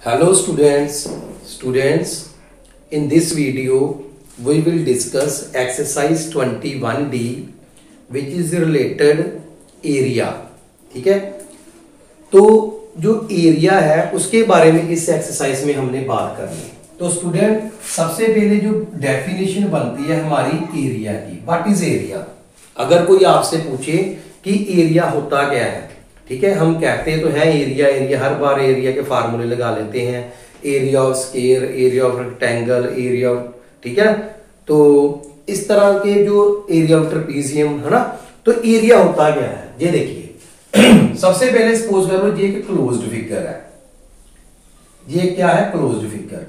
Hello students, in this video we will discuss exercise 21D which is related area. ठीक है, तो जो area है उसके बारे में इस एक्सरसाइज में हमने बात करनी है। तो स्टूडेंट सबसे पहले जो डेफिनेशन बनती है हमारी एरिया की, व्हाट इज एरिया। अगर कोई आपसे पूछे कि एरिया होता क्या है, ठीक है, हम कहते तो हैं एरिया हर बार एरिया के फार्मूले लगा लेते हैं, area of square, area of rectangle, area of, ठीक है। तो इस तरह के जो एरिया ऑफ ट्रेपेजियम है ना, तो एरिया होता क्या है ये देखिए। सबसे पहले सपोज करो ये एक क्लोज्ड फिगर है, ये क्या है, क्लोज्ड फिगर।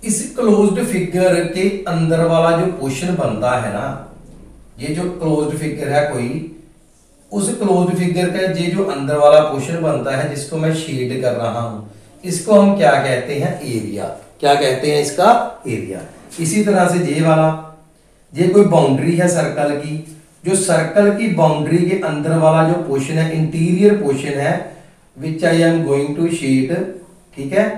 इस क्लोज्ड फिगर के अंदर वाला जो पोर्शन बनता है ना, ये जो क्लोज्ड फिगर है कोई, उस क्लोज्ड फिगर का ये जो अंदर वाला पोर्शन बनता है जिसको मैं शेड कर रहा हूं, इसको हम क्या कहते हैं, एरिया। क्या कहते हैं इसका, एरिया। इसी तरह से ये वाला, ये कोई बाउंड्री है सर्कल की, जो सर्कल की बाउंड्री के अंदर वाला जो पोर्शन है, इंटीरियर पोर्शन है, which I am going to shade, ठीक है,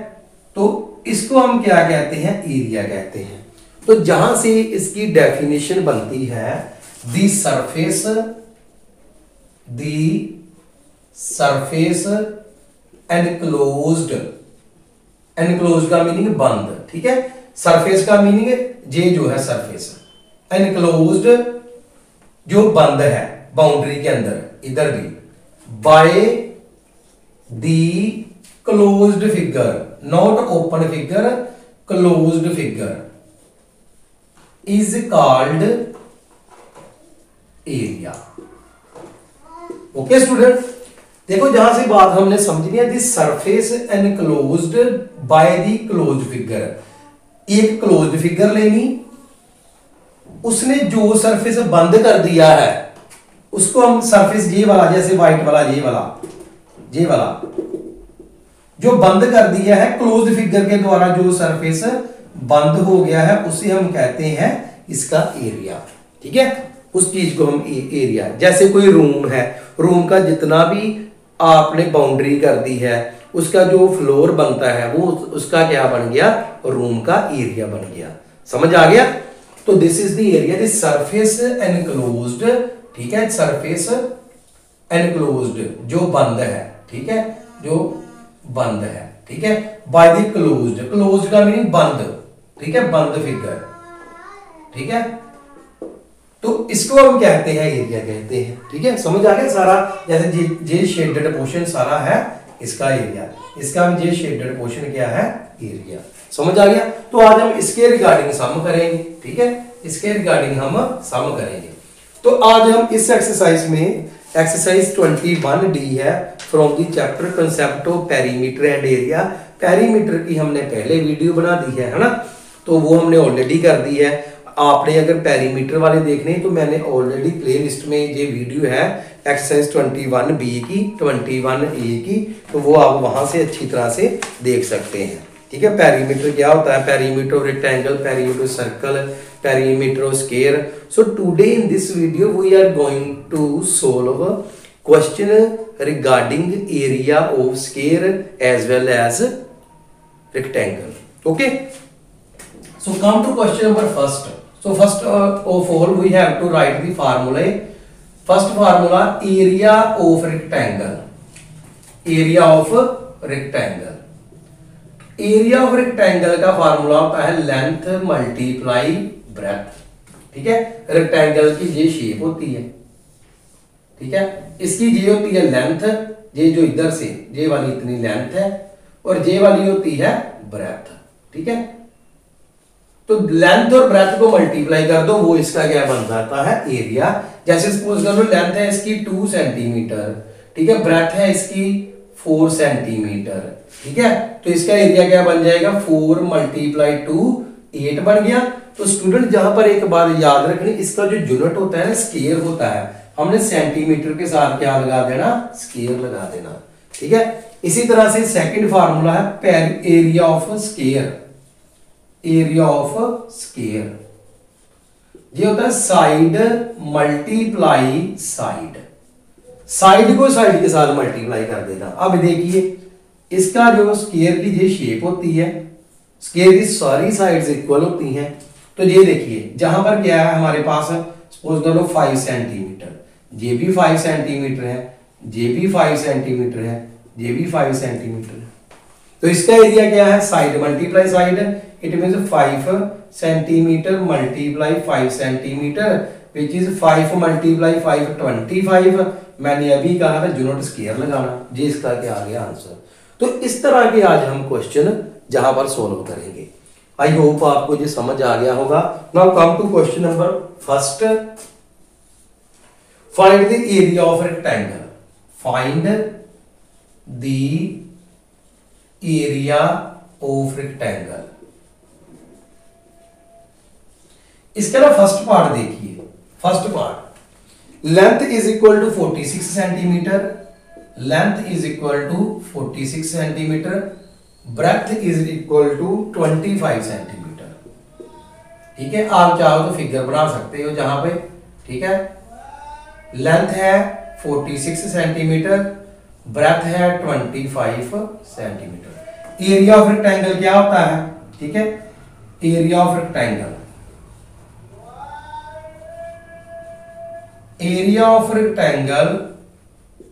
तो इसको हम क्या कहते हैं, एरिया कहते हैं। तो जहां से इसकी डेफिनेशन बनती है, द सरफेस एनक्लोज्ड, एनक्लोज्ड का मीनिंग बंद, ठीक है, सरफेस का मीनिंग ये जो है सरफेस, एनक्लोज्ड जो बंद है बाउंड्री के अंदर, इधर भी, by the closed figure, not open figure, closed figure is called area. Okay student, देखो जहां से बात हमने समझनी है, this surface enclosed by the closed figure. एक क्लोज्ड फिगर लेनी, उसने जो सरफेस बंद कर दिया है उसको हम सरफेस ये वाला, जैसे व्हाइट वाला, ये वाला जो बंद कर दिया है क्लोज्ड फिगर के द्वारा, जो सरफेस बंद हो गया है उसे हम कहते हैं इसका एरिया, ठीक है। उस चीज को हम एरिया, जैसे कोई रूम है, रूम का जितना भी आपने बाउंड्री कर दी है, उसका जो फ्लोर बनता है वो उसका क्या बन गया, रूम का एरिया बन गया। समझ आ गया। तो this is the area, this surface enclosed, ठीक है, सरफेस एनक्लोज्ड जो बंद है, ठीक है, जो बंद है, ठीक है, बाय द क्लोज्ड, क्लोज्ड का मीनिंग बंद, ठीक है, बंद फिगर, ठीक है, तो इसको हम कहते हैं एरिया कहते हैं, ठीक है। समझ आ गया सारा, जैसे ये शेडेड पोर्शन सारा है इसका एरिया, इसका हम ये शेडेड पोर्शन क्या है, एरिया। समझ आ गया। तो आज हम इसके रिगार्डिंग सम करेंगे, ठीक है, इसके रिगार्डिंग हम सम करेंगे। तो आज हम इस एक्सरसाइज में, एक्सरसाइज 21D है, from the chapter concept of perimeter and area. Perimeter की हमने पहले वीडियो बना दी है ना, तो वो हमने ऑलरेडी कर दी है। आपने अगर पेरीमीटर वाले देखने, तो मैंने ऑलरेडी प्लेलिस्ट में ये वीडियो है एक्सरसाइज 21B की, 21A की, तो वो आप वहां से अच्छी तरह से देख सकते हैं, ठीक है। पेरीमीटर क्या होता है, perimeter of rectangle, perimeter of circle, perimeter of square. So today in this video we are going to solve question regarding area of square as well as rectangle. Okay, so come to question number first. So first of all we have to write the formula. First formula, area of rectangle, area of rectangle, area of rectangle का formula होता है length multiply breath, ठीक है। Rectangle की ये shape होती है, ठीक है, इसकी ये होती है लेंथ, ये जो इधर से ये वाली इतनी लेंथ है, और ये वाली होती है ब्रेथ, ठीक है। तो लेंथ और ब्रेथ को मल्टीप्लाई कर दो, वो इसका क्या बन जाता है, एरिया। जैसे सपोज करो लेंथ है इसकी 2 सेंटीमीटर, ठीक है, ब्रेथ है इसकी 4 सेंटीमीटर, ठीक है, तो इसका एरिया क्या बन जाएगा, 4 मल्टीप्लाई 2 8 बन गया। तो स्टूडेंट जहां पर एक बात याद रखनी, इसका जो यूनिट होता है ना, स्क्वायर होता है, हमने सेंटीमीटर के साथ क्या लगा देना, स्क्वायर लगा देना, ठीक है। इसी तरह से सेकंड फार्मूला है area of square, area of square ये होता है साइड मल्टीप्लाई साइड, साइड को साइड के साथ मल्टीप्लाई कर देना। अब देखिए इसका जो स्क्वायर की ये शेप होती है, स्क्वायर की सारी साइड्स इक्वल होती हैं। तो ये देखिए जहां पर क्या है हमारे पास, सपोज कर लो 5 सेंटीमीटर, ये भी 5 सेंटीमीटर है, ये भी 5 सेंटीमीटर है, ये भी 5 सेंटीमीटर है। तो इसका एरिया क्या है, side multiply side, it means 5 centimetre multiply 5 centimetre which is 5 multiply 5 25। मैंने अभी कहा था यूनिट स्क्वायर लगाना, ये इसका क्या आ गया आंसर। तो इस तरह के आज हम क्वेश्चन जहां पर सोल्व करेंगे। आई होप आपको ये समझ आ गया होगा। Now come to question number first, find the area of rectangle. Find the area of rectangle. इसका ना फर्स्ट पार्ट देखिए, first part, length is equal to 46 centimetre, length is equal to 46 centimetre, breadth is equal to 25 centimetre. ठीक है, आप चाहो तो figure बना सकते हो जहां पे, ठीक है। लेंथ है 46 सेंटीमीटर, ब्रेथ है 25 सेंटीमीटर। एरिया ऑफ रेक्टेंगल क्या होता है, ठीक है, area of rectangle, area of rectangle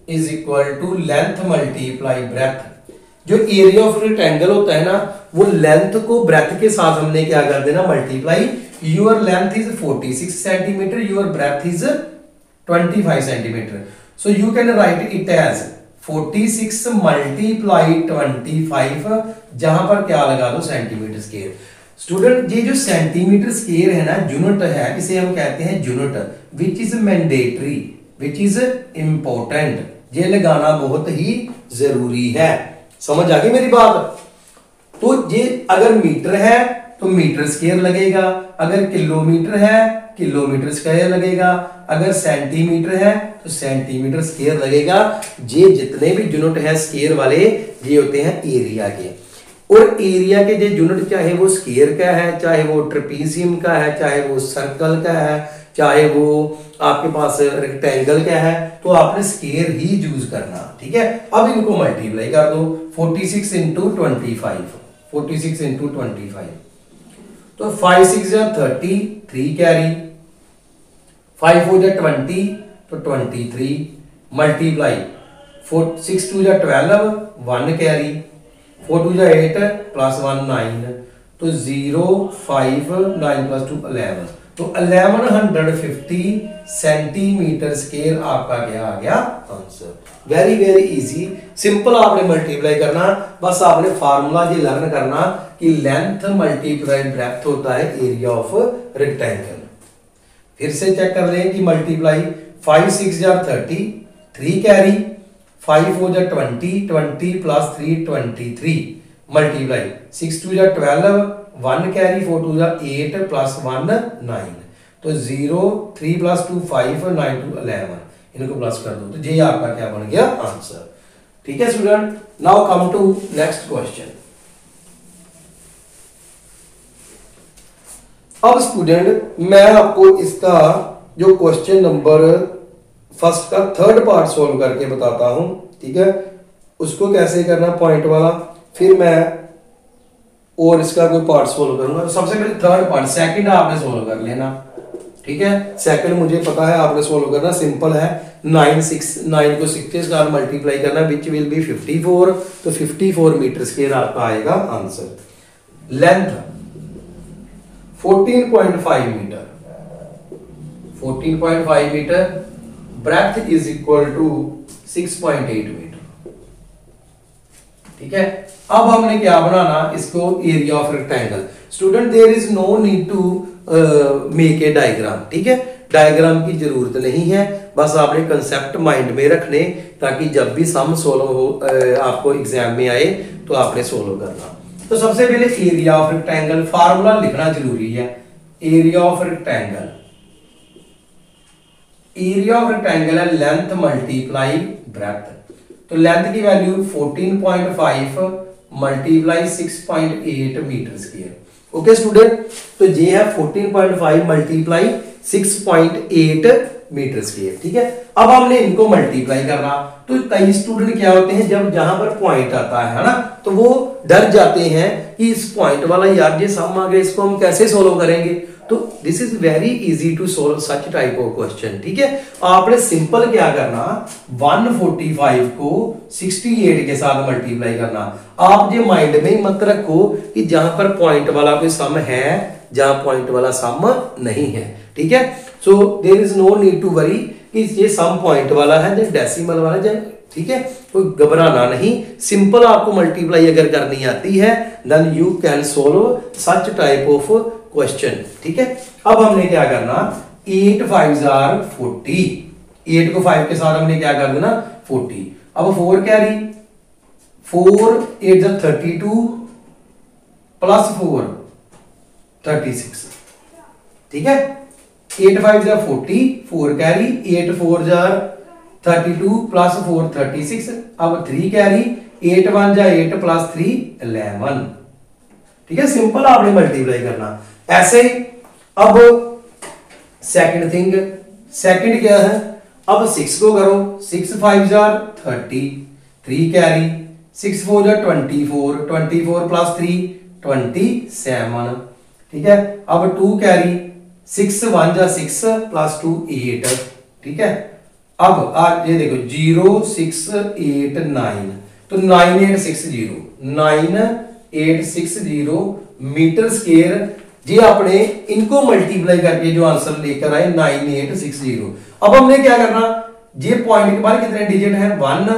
is equal to length multiply breadth. जो एरिया ऑफ रेक्टेंगल होता है ना, वो लेंथ को ब्रेथ के साथ हमने क्या कर देना, multiply. Your length is 46 centimetre, your breadth is 25 centimetre, so you can write it as 46 multiply 25, जहां पर क्या लगा दो, सेंटीमीटर स्क्वायर। स्टूडेंट ये जो सेंटीमीटर स्क्वायर है ना, यूनिट है, इसे हम कहते हैं unit, which is mandatory, which is important. ये लगाना बहुत ही जरूरी है। समझ आ गई मेरी बात। तो ये अगर मीटर है तो मीटर स्क्वायर लगेगा, अगर किलोमीटर है किलोमीटर स्क्वायर लगेगा, अगर सेंटीमीटर है तो सेंटीमीटर स्क्वायर लगेगा। ये जितने भी यूनिट है स्क्वायर वाले, ये होते हैं एरिया के। और एरिया के जो यूनिट, चाहे वो स्क्वायर का है, चाहे वो ट्रेपीजियम का है, चाहे वो सर्कल का है, चाहे वो आपके पास रेक्टेंगल का है, तो आपने स्क्वायर ही यूज करना। ठीक है, अब इनको मल्टीप्लाई कर दो, 46 इंटू 25, 46 इंटू 25, तो 5 6 जा 30, 3 कैरी, 5 4 जा 20, तो 23 मल्टीप्लाई 6 2 जा 12, 1 कैरी, 4 2 जा 8 प्लस 1 9, तो 0 5 9 प्लस 2 11, तो 1150 सेंटीमीटर स्क्वायर आपका क्या आ गया answer. Very very easy, simple आपने मल्टीप्लाई करना, बस आपने फार्मूला ये लर्न करना कि लेंथ मल्टीप्लाई ब्रेथ होता है एरिया ऑफ रेक्टेंगल। फिर से चेक कर लें कि मल्टीप्लाई 5 6 जा 30, 3 कैरी, 5 4 जा 20, 20 प्लस 3 23 मल्टीप्लाई 6 2 जा 12, 1 कैरी, 4 2 जा 8 प्लस 1 9, तो 0 3 प्लस 2 5 9 2 11, इनको प्लस कर दो, तो ये आपका क्या बन गया आंसर। ठीक है student, now come to next question. अब स्टूडेंट मैं आपको इसका जो क्वेश्चन नंबर फर्स्ट का थर्ड पार्ट सोल्व करके बताता हूं। ठीक है, उसको कैसे करना पॉइंट वाला, फिर मैं और इसका कोई पार्ट सोल्व करूंगा। तो सबसे पहले थर्ड पार्ट, सेकंड आपने सोल्व कर लेना। ठीक है, सेकंड मुझे पता है आपने सोल्व करना, सिंपल है। 9 को 6 के साथ मल्टीप्लाई करना, विच विल बी 54, तो 54 मीटर स्क्वायर आपका आएगा answer. Length 14.5 metre, 14.5 metre, breadth is equal to 6.8 metre. ठीक है, अब हमने क्या बनाना, इसको area of rectangle. Student there is no need to make a diagram. ठीक है, डायग्राम की जरूरत नहीं है, बस आपने कंसेप्ट माइंड में रखने, ताकि जब भी सम सोल्व हो आपको एग्जाम में आए तो आपने सोल्व करना। तो सबसे पहले एरिया ऑफ रेक्टेंगल, फार्मूला लिखना जरूरी है। Area of rectangle, area of rectangle है लेंथ मल्टीप्लाई ब्रेथ। तो लेंथ की value 14.5 multiply 6.8 metre square. Okay student, तो ये है 14.5 मल्टीप्लाई 6.8 मीटर स्क्वायर। ठीक है, अब हमने इनको मल्टीप्लाई करना, तो कई स्टूडेंट क्या होते हैं जब जहां पर पॉइंट आता है ना, तो वो डर जाते हैं कि इस पॉइंट वाला यार ये सम आ गया, इसको हम कैसे सोल्व करेंगे। तो this is very easy to solve such type of question. ठीक है, आपने सिंपल क्या करना, 145 को 68 के साथ मल्टीप्लाई करना। आप ये माइंड में मत रखो कि जहां पर पॉइंट वाला कोई सम है, जहां पॉइंट वाला सम नहीं है। ठीक है, so there is no need to worry कि ये सम पॉइंट वाला है या डेसिमल वाला है। ठीक है, कोई घबराना नहीं, सिंपल आपको मल्टीप्लाई अगर करनी आती है then you can solve such type of question. ठीक है, अब हमने क्या करना, 8 5 आर 40, 8 को 5 के साथ हमने क्या कर देना 40। अब 4 कैरी, 4 8 जा 32 प्लस 4 36। ठीक है, 8 5 जा 40, 4 कैरी, 8 4 जा 32 प्लस 4 36। अब 3 कैरी, 8 1 जा 8 प्लस 3 11। ठीक है, सिंपल आपने मल्टीप्लाई करना ऐसे। अब सेकंड थिंग, सेकंड क्या है, अब 6 को करो, 6 5 जा 30, 3 कैरी, 6 4 जा 24, 24 प्लस 3 27। ठीक है, अब 2 कैरी, 6 1 जा 6 प्लस 2 8। ठीक है, अब ये देखो 0 6 8 9, तो 9860 9860 मीटर स्क्वायर। जी आपने इनको मल्टीप्लाई करके जो आंसर लेकर आए 9860। अब हमने क्या करना, ये पॉइंट के बाहर कितने डिजिट है 1,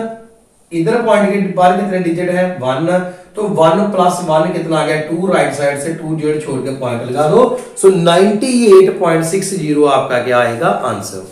इधर पॉइंट के बाहर कितने डिजिट है 1, तो 1 प्लस 1 कितना आ गया 2, राइट साइड से 2 जेड छोड़ के पॉइंट लगा दो। सो 98.60 आपका क्या आएगा आंसर।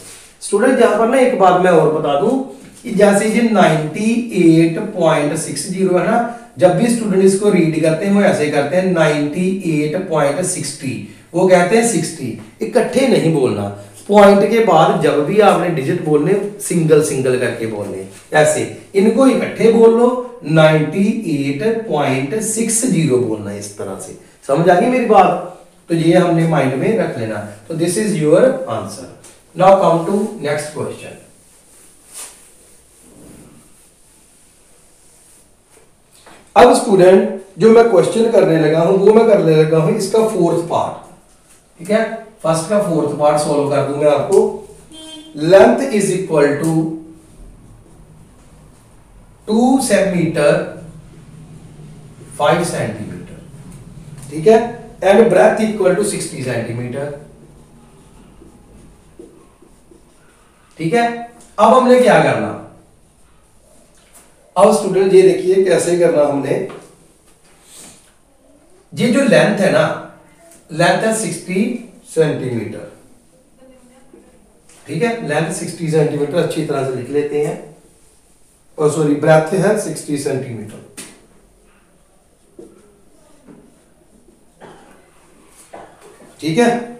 स्टूडेंट यहां पर ना एक बात मैं और बता दूं कि जैसे ये 98.60 है ना, जब भी स्टूडेंट इसको रीड करते हैं वो ऐसे करते हैं 98.60, वो कहते हैं 60, इकट्ठे नहीं बोलना। पॉइंट के बाद जब भी आपने डिजिट बोलने सिंगल सिंगल करके बोलने, ऐसे इनको इकट्ठे बोल लो 98.60 बोलना, इस तरह से। समझ आ गई मेरी बात? तो ये हमने माइंड में रख लेना। तो this is your answer. Now come to next question. अब स्टूडेंट जो मैं क्वेश्चन करने लगा हूं वो मैं करने लगा हूं इसका फोर्थ पार्ट। ठीक है, फर्स्ट का फोर्थ पार्ट सॉल्व कर दूं मैं आपको। Length is equal to 2 centimetre 5 centimetre. ठीक है, and breadth equal to 60 centimetre. ठीक है, अब हमने क्या करना, अब स्टूडेंट ये देखिए कैसे करना हमने। ये जो लेंथ है ना, लेंथ है 60 सेंटीमीटर। ठीक है, लेंथ 60 सेंटीमीटर अच्छी तरह से लिख लेते हैं, और सॉरी ब्रेथ है 60 सेंटीमीटर। ठीक है,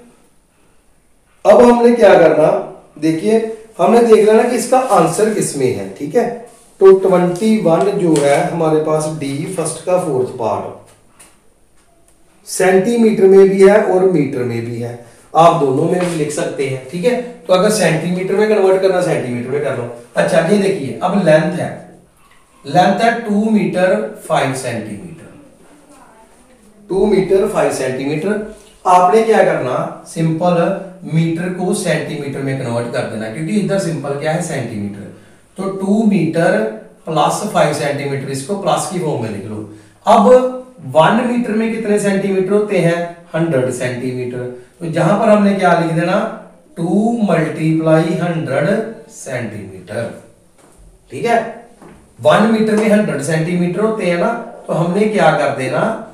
अब हमने क्या करना, देखिए हमने देख लेना कि इसका आंसर किसमें है। ठीक है, तो 21 जो है हमारे पास डी फर्स्ट का फोर्थ पार्ट सेंटीमीटर में भी है और मीटर में भी है, आप दोनों में भी लिख सकते हैं। ठीक है, तो अगर सेंटीमीटर में कन्वर्ट करना सेंटीमीटर में कर लो। अच्छा ये देखिए, अब लेंथ है 2 मीटर 5 सेंटीमीटर, 2 मीटर 5 सेंटीमीटर। आपने क्या करना, सिंपल मीटर को सेंटीमीटर में कन्वर्ट कर देना, क्योंकि इधर सिंपल क्या है सेंटीमीटर। तो 2 मीटर प्लस 5 सेंटीमीटर, इसको प्लस की फॉर्म में लिख लो। अब 1 मीटर में कितने सेंटीमीटर होते हैं 100 सेंटीमीटर। तो जहां पर हमने क्या लिख देना 2 मल्टीप्लाई 100 सेंटीमीटर। ठीक है, 1 मीटर में 100 सेंटीमीटर होते हैं ना, तो हमने क्या कर देना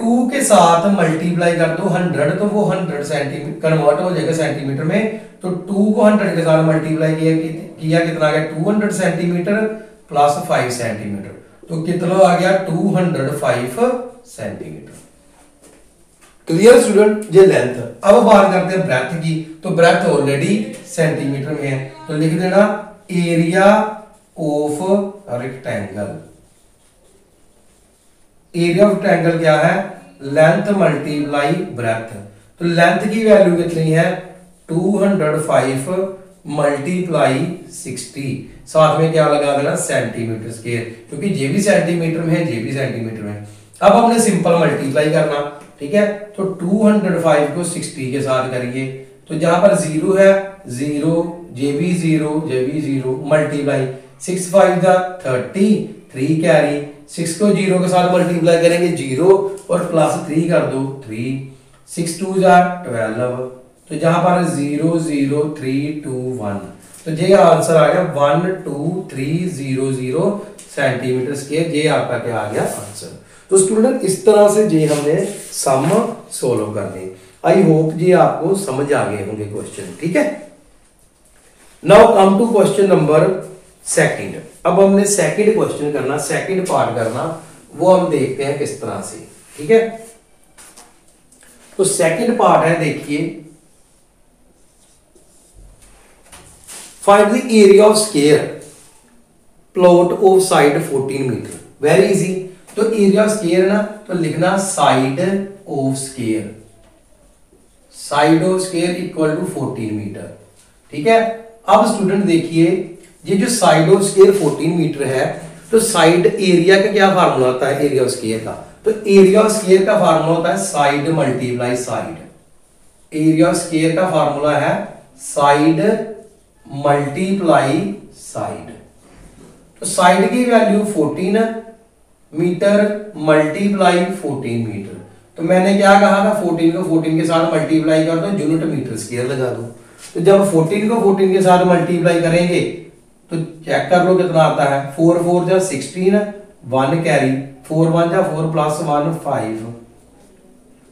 2 के साथ मल्टीप्लाई कर दो 100, तो वो 100 सेंटीमीटर कन्वर्ट हो जाएगा सेंटीमीटर में। तो 2 को 100 के साथ मल्टीप्लाई किया कितना आ गया 200 सेंटीमीटर प्लस 5 सेंटीमीटर, तो कितना आ गया 205 सेंटीमीटर। क्लियर स्टूडेंट, ये लेंथ। अब बात करते हैं ब्रेथ की, तो ब्रेथ ऑलरेडी सेंटीमीटर में है, तो लिख देना area of rectangle. Area of triangle क्या है, लेंथ मल्टीप्लाई ब्रेथ। तो लेंथ की वैल्यू कितनी है 205 मल्टीप्लाई 60, साथ में क्या लगा देना सेंटीमीटर स्क्वायर, क्योंकि जे भी सेंटीमीटर में है जे भी सेंटीमीटर में है। अब हमने सिंपल मल्टीप्लाई करना, ठीक है, तो 205 को 60 के साथ करिए, तो जहां पर 0 है 0, जे भी 0 मल्टीप्लाई 6 5 जा 30, 3 कैरी, 6 को 0 के साथ मल्टीप्लाई करेंगे 0 और प्लस 3 कर दो 3, 6 2 जा 12, तो जहां पर 0 0 3 2 1, तो ये आंसर आ गया 12300 सेंटीमीटर स्क्वायर। ये आपका क्या आ गया आंसर। तो स्टूडेंट इस तरह से ये हमने सम सोल्व करने। आई होप ये आपको समझ आ गए होंगे क्वेश्चन, ठीक है। Now come to question number second. अब हमने सेकंड क्वेश्चन करना, सेकंड पार्ट करना, वो हम देखते हैं किस तरह से, ठीक है। तो सेकंड पार्ट है, देखिए, find the area of square plot of side 14 metre. Very easy. तो एरिया ऑफ स्क्वायर ना, तो लिखना side of square, side of square equal to 14 metre, ठीक है। अब स्टूडेंट देखिए, ये जो साइड ऑफ स्क्वायर 14 मीटर है, तो साइड एरिया का क्या फार्मूला होता है एरिया ऑफ स्क्वायर का? तो एरिया ऑफ स्क्वायर का फार्मूला होता है side multiply side. Area of square का फार्मूला है साइड मल्टीप्लाई साइड। तो साइड की वैल्यू 14 मीटर मल्टीप्लाई 14 मीटर। तो मैंने क्या कहा था, 14 को 14 के साथ मल्टीप्लाई कर दो, यूनिट मीटर स्क्वायर लगा दो। तो जब 14 को 14 के साथ मल्टीप्लाई करेंगे तो चेक कर लो कितना आता है, 4 4 जा 16, 1 कैरी, 4 1 जा 4 प्लस 1 5,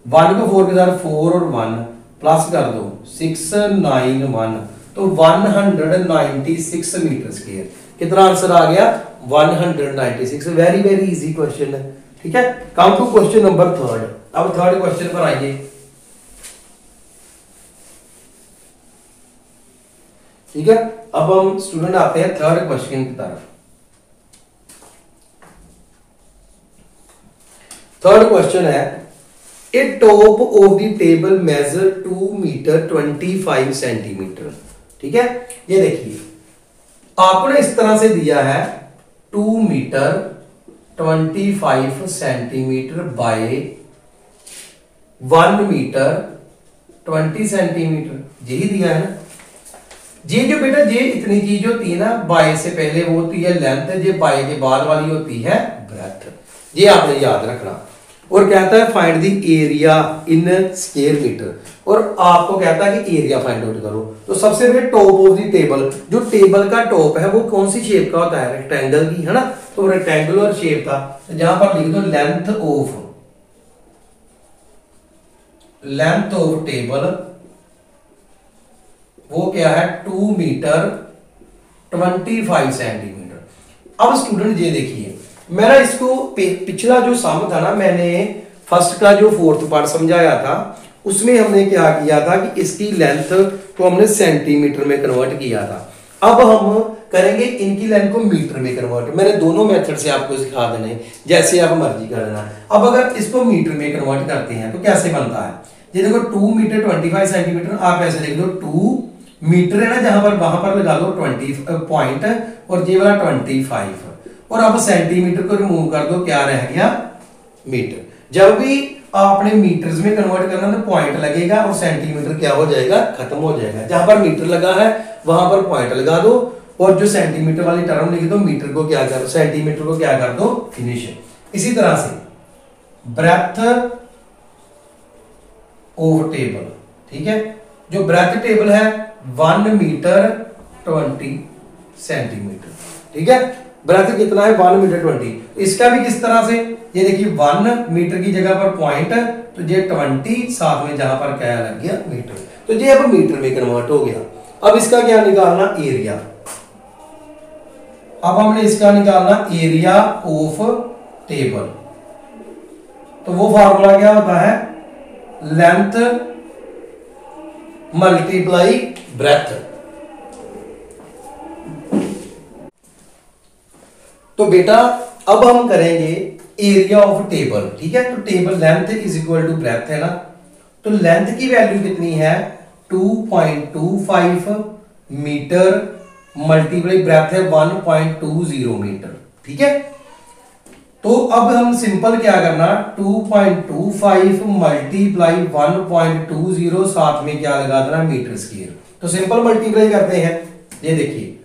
1 को 4 के साथ 4 और 1 प्लस कर दो 6 9 1, तो 196 मीटर स्क्वायर। कितना आंसर आ गया 196। वेरी वेरी इजी क्वेश्चन है, ठीक है। Come to question number third. अब थर्ड क्वेश्चन पर आइए, ठीक है। अब हम स्टूडेंट आते हैं थर्ड क्वेश्चन की तरफ। थर्ड क्वेश्चन है, a top of the table measure 2 metre 25 centimetre, ठीक है। ये देखिए, आपने इस तरह से दिया है 2 metre 25 centimetre by 1 metre 20 centimetre, यही दिया है ना। ये जो बेटा ये इतनी चीज होती है ना, बाय से पहले वो होती है लेंथ, ये बाय के बाद वाली होती है ब्रेथ, ये आपने याद रखना। और कहता है find the area in square metre, और आपको कहता है कि एरिया फाइंड आउट करो। तो सबसे पहले टॉप ऑफ द टेबल, जो टेबल का टॉप है वो कौन सी शेप का होता है, रेक्टेंगल की, है ना। तो रेक्टेंगुलर शेप था, तो जहां पर लिख दो लेंथ ऑफ टेबल, वो क्या है 2 मीटर 25 सेंटीमीटर। अब स्टूडेंट ये देखिए, मेरा इसको पिछला जो सम था ना, मैंने फर्स्ट का जो फोर्थ पार्ट समझाया था, उसमें हमने क्या किया था कि इसकी लेंथ को हमने सेंटीमीटर में कन्वर्ट किया था। अब हम करेंगे इनकी लेंथ को मीटर में कन्वर्ट। मैंने दोनों मेथड से आपको सिखा देने, जैसे आप मर्जी कर देना। अब अगर इसको मीटर में कन्वर्ट करते हैं तो कैसे बनता है, ये देखो 2 मीटर 25 सेंटीमीटर, आप ऐसे लिख दो 2 मीटर है ना, जहां पर वहां पर लगा दो 20 पॉइंट और ये वाला 25, और अब सेंटीमीटर को रिमूव कर दो, क्या रह गया मीटर। जब भी आपने मीटर्स में कन्वर्ट करना तो पॉइंट लगेगा और सेंटीमीटर क्या हो जाएगा, खत्म हो जाएगा। जहां पर मीटर लगा है वहां पर पॉइंट लगा दो, और जो सेंटीमीटर वाली टर्म लिख दो, मीटर को क्या कर, सेंटीमीटर को क्या कर दो, फिनिश। इसी तरह से ब्रेथ ऑफ टेबल, ठीक है, जो ब्रेथ टेबल है 1 मीटर 20 सेंटीमीटर, ठीक है। ब्रेथ कितना है 1 मीटर 20। इसका भी किस तरह से, ये देखिए 1 मीटर की जगह पर पॉइंट, तो ये 20 साथ में जहां पर क्या लग गया मीटर, तो ये अब मीटर में कन्वर्ट हो गया। अब इसका क्या निकालना, एरिया। अब हमने इसका निकालना एरिया ऑफ टेबल, तो वो फार्मूला क्या होता है, लेंथ मल्टीप्लाई ब्रेथ। तो बेटा अब हम करेंगे एरिया ऑफ टेबल, ठीक है। तो table length is equal to breadth है ना, तो लेंथ की वैल्यू कितनी है 2.25 मीटर मल्टीप्लाई ब्रेथ है 1.20 मीटर। ठीक है, तो अब हम सिंपल क्या करना, 2.25 मल्टीप्लाई 1.20 साथ में क्या लगा देना मीटर स्क्वायर। तो सिंपल मल्टीप्लाई करते हैं। ये देखिए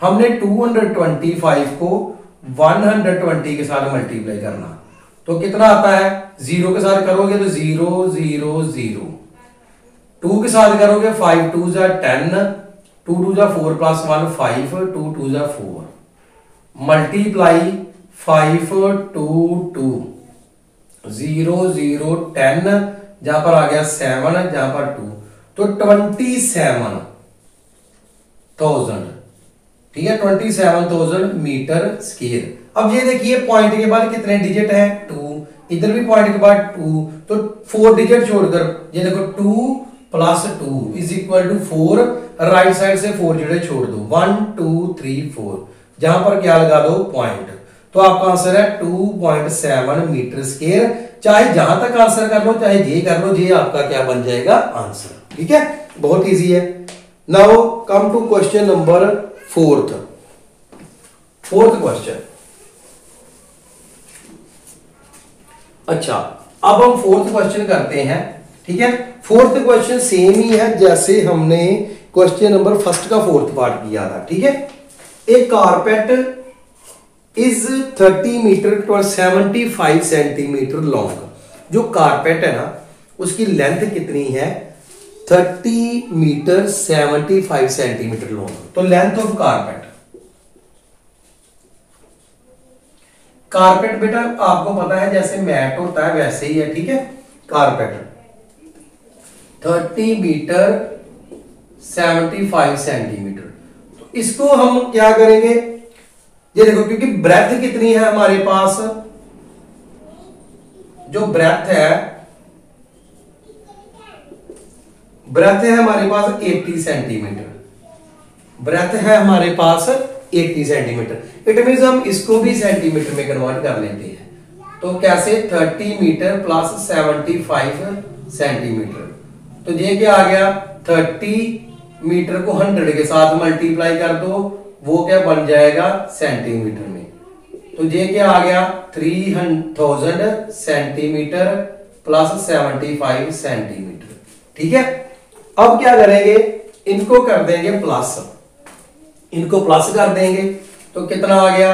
हमने 225 को 120 के साथ मल्टीप्लाई करना, तो कितना आता है, 0 के साथ करोगे तो 0 0 0, 2 के साथ करोगे 5 2 जा 10, 2 2 जा 4 प्लस 1 5, 2 2 जा 4 मल्टीप्लाई 5 2 2 0 0 10, जहां पर आ गया 7, जहां पर 2, तो 27,000। ठीक है, 27,000 मीटर स्क्वायर। अब ये देखिए पॉइंट के बाद कितने डिजिट है, 2, इधर भी पॉइंट के बाद 2, तो 4 डिजिट छोड़कर ये देखो 2 plus 2 is equal to 4, right side से 4 डिजिट छोड़ दो, 1 2 3 4, जहां पर क्या लगा दो पॉइंट, तो आपका आंसर है 2.7 मीटर स्क्वायर। चाहे जहां तक आंसर कर लो, चाहे ये कर लो, ये आपका क्या बन जाएगा आंसर। ठीक है, बहुत इजी है। Now come to question number fourth question. अच्छा, अब हम फोर्थ क्वेश्चन करते हैं। ठीक है, फोर्थ क्वेश्चन सेम ही है जैसे हमने क्वेश्चन नंबर फर्स्ट का फोर्थ पार्ट किया था। ठीक है, एक carpet is 30 metre to 75 centimetre long. जो कारपेट है ना, उसकी लेंथ कितनी है, 30 मीटर 75 सेंटीमीटर लॉन्ग। तो लेंथ ऑफ कारपेट बेटा आपको पता है जैसे मैट होता है वैसे ही है। ठीक है, कारपेट 30 मीटर 75 सेंटीमीटर। तो इसको हम क्या करेंगे, ये देखो क्योंकि ब्रेथ कितनी है हमारे पास, जो ब्रेथ है हमारे पास 80 सेंटीमीटर, ब्रेथ है हमारे पास 80 सेंटीमीटर। इट मीन हम इसको भी सेंटीमीटर में कन्वर्ट कर लेते हैं। तो कैसे, 30 मीटर प्लस 75 सेंटीमीटर, तो ये क्या आ गया, 30 मीटर को 100 के साथ मल्टीप्लाई कर दो, वो क्या बन जाएगा सेंटीमीटर में। तो ये क्या आ गया, 3000 सेंटीमीटर प्लस 75 सेंटीमीटर। ठीक है, अब क्या करेंगे, इनको कर देंगे प्लस, इनको प्लस कर देंगे, तो कितना आ गया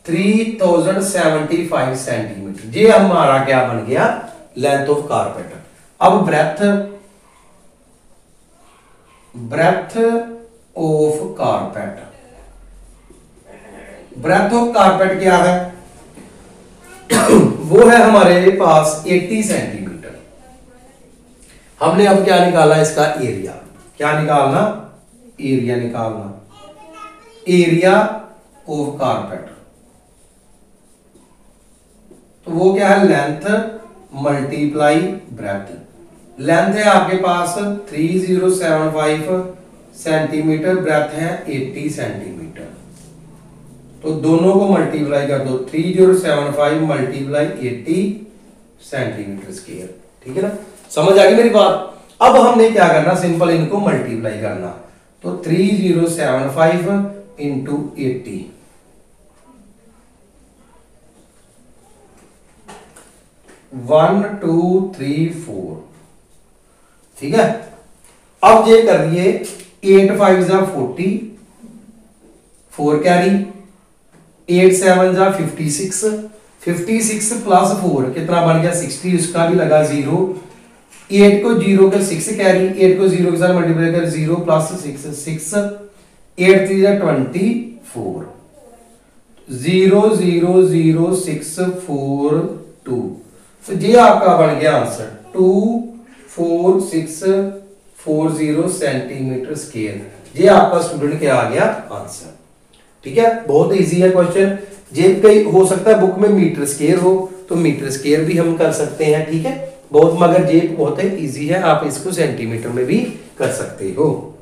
3075 सेंटीमीटर। ये हमारा क्या बन गया, लेंथ ऑफ कारपेट। अब breadth of carpet, breadth of carpet क्या है, वो है हमारे पास 80 सेंटीमीटर। हमने अब क्या निकाला, इसका एरिया, क्या निकालना, एरिया निकालना, एरिया ऑफ कारपेट। तो वो क्या है, लेंथ मल्टीप्लाई ब्रेथ। लेंथ है आपके पास 3075 सेंटीमीटर, ब्रेथ है 80 सेंटीमीटर। तो दोनों को मल्टीप्लाई कर दो, 3075 मल्टीप्लाई 80 सेंटीमीटर स्क्वायर। ठीक है ना, समझ आ गई मेरी बात। अब हमने क्या करना, सिंपल इनको मल्टीप्लाई करना, तो 3075 इंटू 80, 1 2 3 4। ठीक है, अब ये कर दिए, 8 5 जा 40, 4 कैरी, 8 7 जा 56, 56 प्लस 4 कितना बन गया 60, उसका भी लगा 0, 8 को 0 का 6 कैरी, 8 को 0 के साथ मल्टीप्लाई कर 0 प्लस 6 6, 8 3 जा 24, 0 0 0 6 4 2। तो ये आपका बन गया आंसर 246040 सेंटीमीटर स्क्वायर। ये आपका स्टूडेंट क्या आ गया आंसर। ठीक है, बहुत इजी है क्वेश्चन। ये कई हो सकता है बुक में मीटर स्क्वायर हो, तो मीटर स्क्वायर भी हम कर सकते हैं। ठीक है, बहुत, मगर ये बहुत इजी है, आप इसको सेंटीमीटर में भी कर सकते हो।